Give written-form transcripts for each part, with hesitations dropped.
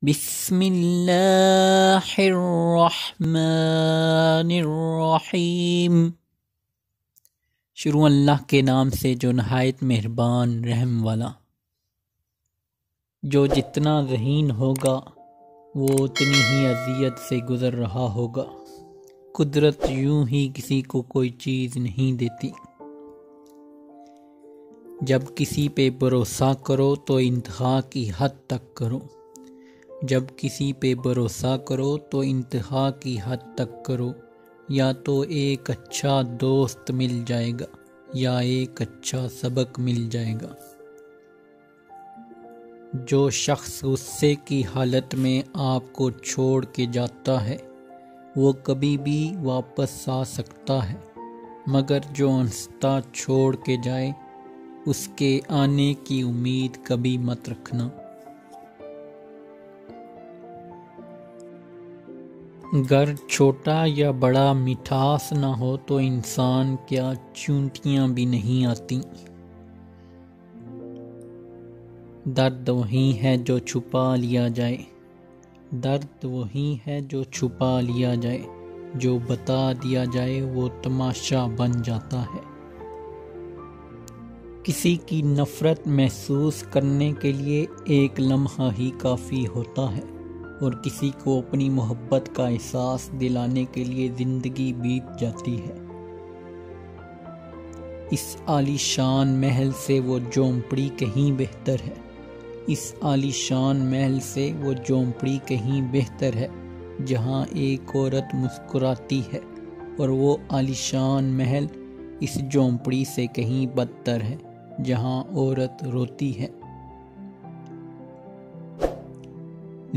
بسم اللہ الرحمن الرحیم۔ شروع اللہ کے نام سے جو نہایت مہربان رحم والا۔ جو جتنا ذہین ہوگا وہ اتنی ہی اذیت سے گزر رہا ہوگا۔ قدرت یوں ہی کسی کو کوئی چیز نہیں دیتی۔ جب کسی پہ بھروسہ کرو تو انتہا کی حد تک کرو۔ جب کسی پہ بھروسہ کرو تو انتہا کی حد تک کرو، یا تو ایک اچھا دوست مل جائے گا یا ایک اچھا سبق مل جائے گا۔ جو شخص غصے کی حالت میں آپ کو چھوڑ کے جاتا ہے وہ کبھی بھی واپس آ سکتا ہے، مگر جو ہنستا چھوڑ کے جائے اس کے آنے کی امید کبھی مت رکھنا۔ گر چھوٹا یا بڑا مٹھاس نہ ہو تو انسان کیا چونٹیاں بھی نہیں آتی۔ درد وہی ہے جو چھپا لیا جائے، درد وہی ہے جو چھپا لیا جائے، جو بتا دیا جائے وہ تماشا بن جاتا ہے۔ کسی کی نفرت محسوس کرنے کے لیے ایک لمحہ ہی کافی ہوتا ہے، اور کسی کو اپنی محبت کا احساس دلانے کے لیے زندگی بیت جاتی ہے۔ اس عالی شان محل سے وہ جھونپڑی کہیں بہتر ہے، اس عالی شان محل سے وہ جھونپڑی کہیں بہتر ہے جہاں ایک عورت مسکراتی ہے، اور وہ عالی شان محل اس جھونپڑی سے کہیں بدتر ہے جہاں عورت روتی ہے۔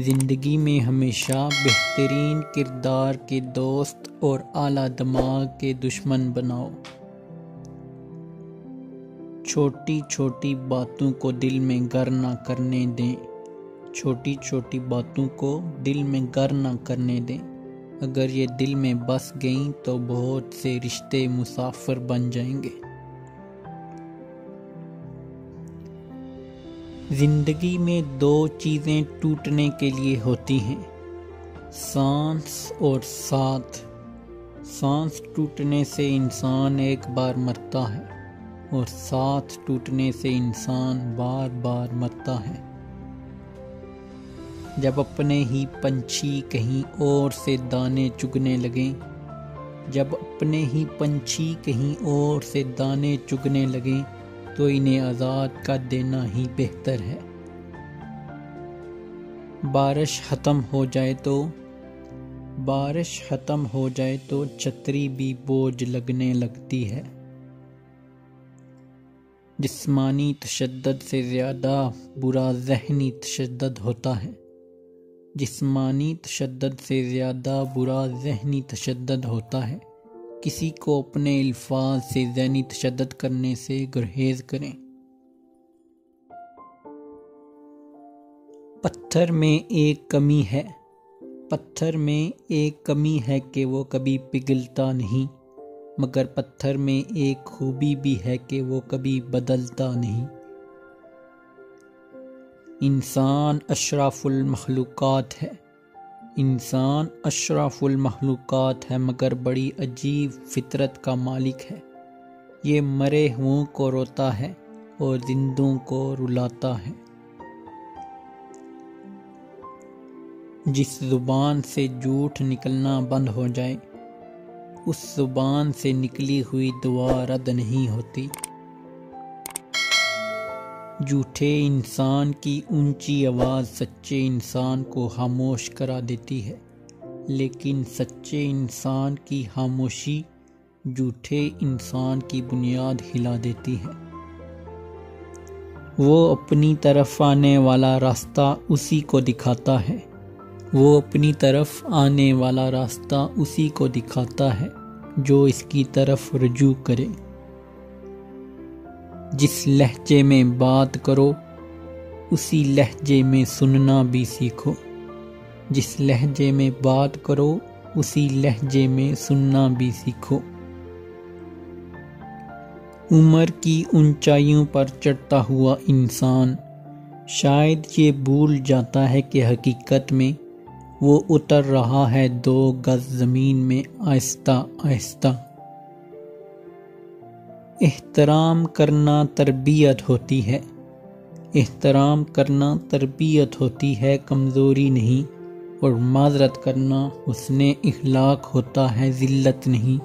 زندگی میں ہمیشہ بہترین کردار کے دوست اور اعلیٰ دماغ کے دشمن بناؤ۔ چھوٹی چھوٹی باتوں کو دل میں گر نہ کرنے دیں، چھوٹی چھوٹی باتوں کو دل میں گر نہ کرنے دیں۔ اگر یہ دل میں بس گئیں تو بہت سے رشتے مسافر بن جائیں گے۔ زندگی میں دو چیزیں ٹوٹنے کے لیے ہوتی ہیں، سانس اور ساتھ۔ سانس ٹوٹنے سے انسان ایک بار مرتا ہے، اور ساتھ ٹوٹنے سے انسان بار بار مرتا ہے۔ جب اپنے ہی پنچھی کہیں اور سے دانے چگنے لگیں، جب اپنے ہی پنچھی کہیں اور سے دانے چگنے لگیں تو انہیں آزاد کر دینا ہی بہتر ہے۔ بارش ختم ہو جائے تو چھتری بھی بوجھ لگنے لگتی ہے۔ جسمانی تشدد سے زیادہ برا ذہنی تشدد ہوتا ہے۔ جسمانی تشدد سے زیادہ برا ذہنی تشدد ہوتا ہے۔ کسی کو اپنے الفاظ سے ذہنی تشدد کرنے سے گریز کریں۔ پتھر میں ایک کمی ہے کہ وہ کبھی پگھلتا نہیں، مگر پتھر میں ایک خوبی بھی ہے کہ وہ کبھی بدلتا نہیں۔ انسان اشرف المخلوقات ہے، انسان اشرف المخلوقات ہے، مگر بڑی عجیب فطرت کا مالک ہے۔ یہ مرے ہوں کو روتا ہے اور زندوں کو رلاتا ہے۔ جس زبان سے جھوٹ نکلنا بند ہو جائے اس زبان سے نکلی ہوئی دعا رد نہیں ہوتی۔ جھوٹے انسان کی اونچی آواز سچے انسان کو خاموش کرا دیتی ہے، لیکن سچے انسان کی خاموشی جھوٹے انسان کی بنیاد ہلا دیتی ہے۔ وہ اپنی طرف آنے والا راستہ اسی کو دکھاتا ہے، وہ اپنی طرف آنے والا راستہ اسی کو دکھاتا ہے جو اس کی طرف رجوع کرے۔ جس لہجے میں بات کرو اسی لہجے میں سننا بھی سیکھو، جس لہجے میں بات کرو اسی لہجے میں سننا بھی سیکھو۔ عمر کی اونچائیوں پر چڑھتا ہوا انسان شاید یہ بھول جاتا ہے کہ حقیقت میں وہ اتر رہا ہے 2 گز زمین میں آہستہ آہستہ۔ احترام کرنا تربیت ہوتی ہے، احترام کرنا تربیت ہوتی ہے، کمزوری نہیں، اور معذرت کرنا حسن اخلاق ہوتا ہے، ذلت نہیں۔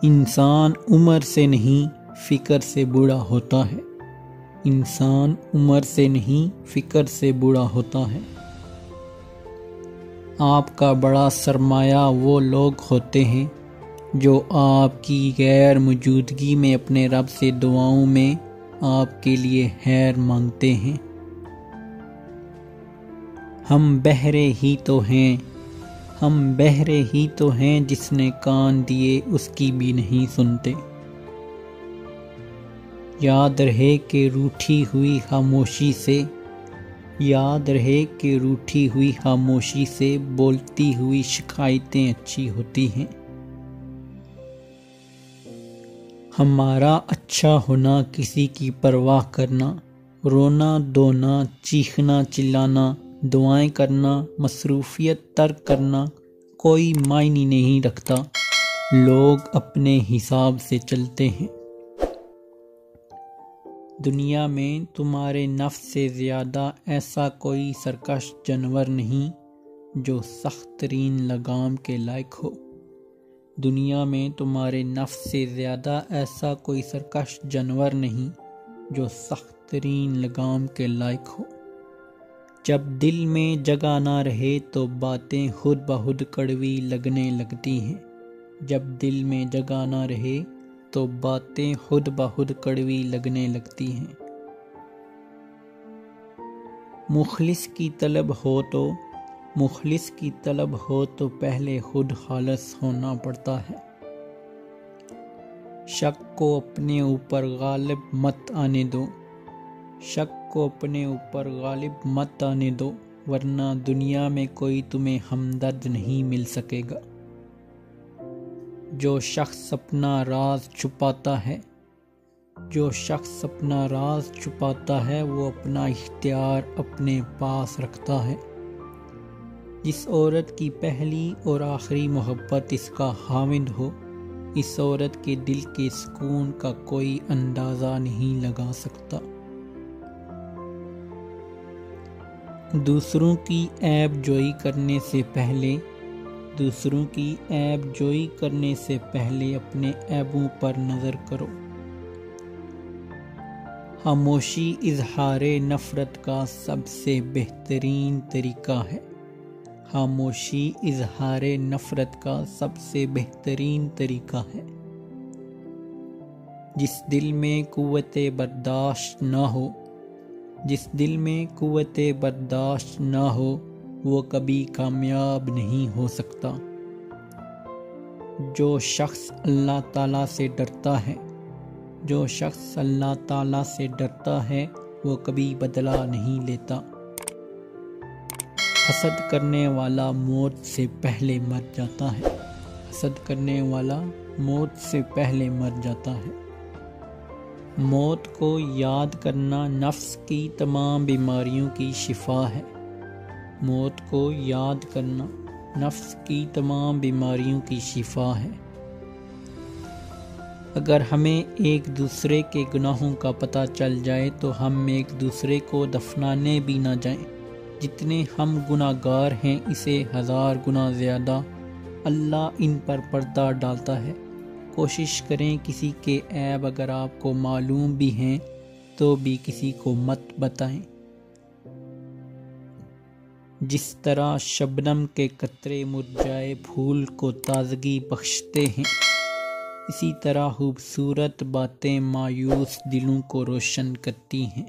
انسان عمر سے نہیں فکر سے بوڑھا ہوتا ہے، انسان عمر سے نہیں فکر سے بوڑھا ہوتا ہے۔ آپ کا بڑا سرمایہ وہ لوگ ہوتے ہیں جو آپ کی غیر موجودگی میں اپنے رب سے دعاؤں میں آپ کے لیے خیر مانگتے ہیں۔ ہم بہرے ہی تو ہیں، ہم بہرے ہی تو ہیں، جس نے کان دیے اس کی بھی نہیں سنتے۔ یاد رہے کہ روٹھی ہوئی خاموشی سے، یاد رہے کہ روٹھی ہوئی خاموشی سے بولتی ہوئی شکایتیں اچھی ہوتی ہیں۔ ہمارا اچھا ہونا، کسی کی پرواہ کرنا، رونا دھونا، چیخنا چلانا، دعائیں کرنا، مصروفیت ترک کرنا کوئی معنی نہیں رکھتا، لوگ اپنے حساب سے چلتے ہیں۔ دنیا میں تمہارے نفس سے زیادہ ایسا کوئی سرکش جانور نہیں جو سخت ترین لگام کے لائق ہو۔ دنیا میں تمہارے نفس سے زیادہ ایسا کوئی سرکش جانور نہیں جو سخت ترین لگام کے لائق ہو۔ جب دل میں جگہ نہ رہے تو باتیں خود بخود کڑوی لگنے لگتی ہیں، جب دل میں جگہ نہ رہے تو باتیں خود بخود کڑوی لگنے لگتی ہیں۔ مخلص کی طلب ہو تو پہلے خود خالص ہونا پڑتا ہے۔ شک کو اپنے اوپر غالب مت آنے دو، شک کو اپنے اوپر غالب مت آنے دو، ورنہ دنیا میں کوئی تمہیں ہمدرد نہیں مل سکے گا۔ جو شخص اپنا راز چھپاتا ہے، جو شخص اپنا راز چھپاتا ہے وہ اپنا اختیار اپنے پاس رکھتا ہے۔ جس عورت کی پہلی اور آخری محبت اس کا خاوند ہو، اس عورت کے دل کے سکون کا کوئی اندازہ نہیں لگا سکتا۔ دوسروں کی عیب جوئی کرنے سے پہلے، دوسروں کی عیب جوئی کرنے سے پہلے اپنے عیبوں پر نظر کرو۔ خاموشی اظہار نفرت کا سب سے بہترین طریقہ ہے، خاموشی اظہار نفرت کا سب سے بہترین طریقہ ہے۔ جس دل میں قوت برداشت نہ ہو، جس دل میں قوت برداشت نہ ہو وہ کبھی کامیاب نہیں ہو سکتا۔ جو شخص اللہ تعالیٰ سے ڈرتا ہے، جو شخص اللہ تعالیٰ سے ڈرتا ہے وہ کبھی بدلہ نہیں لیتا۔ حسد کرنے والا موت سے پہلے مر جاتا ہے، حسد کرنے والا موت سے پہلے مر جاتا ہے۔ موت کو یاد کرنا نفس کی تمام بیماریوں کی شفا ہے، موت کو یاد کرنا نفس کی تمام بیماریوں کی شفا ہے۔ اگر ہمیں ایک دوسرے کے گناہوں کا پتہ چل جائے تو ہم ایک دوسرے کو دفنانے بھی نہ جائیں۔ جتنے ہم گناہ گار ہیں اسے 1000 گنا زیادہ اللہ ان پر پردہ ڈالتا ہے۔ کوشش کریں کسی کے عیب اگر آپ کو معلوم بھی ہیں تو بھی کسی کو مت بتائیں۔ جس طرح شبنم کے قطرے مرجھائے پھول کو تازگی بخشتے ہیں، اسی طرح خوبصورت باتیں مایوس دلوں کو روشن کرتی ہیں۔